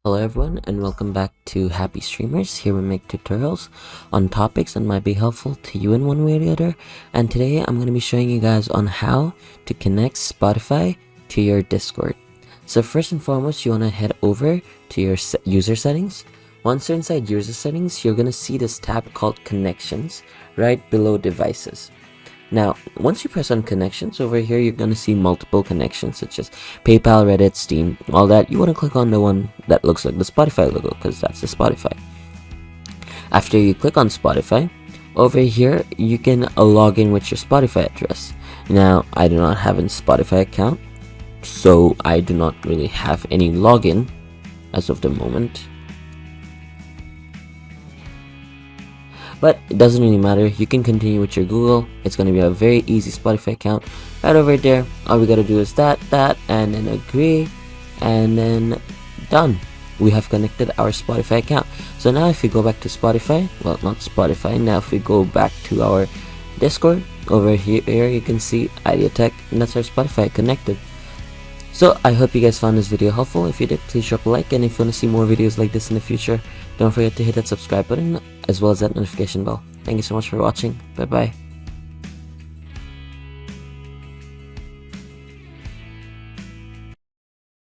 Hello everyone and welcome back to Happy Streamers. Here we make tutorials on topics that might be helpful to you in one way or the other. And today I'm going to be showing you guys on how to connect Spotify to your Discord. So first and foremost, you want to head over to your user settings. Once you're inside user settings, you're going to see this tab called Connections right below Devices. Now, once you press on connections over here, you're going to see multiple connections such as PayPal, Reddit, Steam, all that. You want to click on the one that looks like the Spotify logo because that's the Spotify. After you click on Spotify, over here, you can log in with your Spotify address. Now, I do not have a Spotify account, so I do not really have any login as of the moment. But it doesn't really matter, you can continue with your Google. It's going to be a very easy Spotify account right over there. All we got to do is that, and then agree, and then done. We have connected our Spotify account. So now if we go back to Spotify, well, not Spotify, now if we go back to our Discord, over here you can see Ideatech, and that's our Spotify connected. So I hope you guys found this video helpful. If you did, please drop a like, and if you want to see more videos like this in the future, don't forget to hit that subscribe button as well as that notification bell. Thank you so much for watching. Bye bye.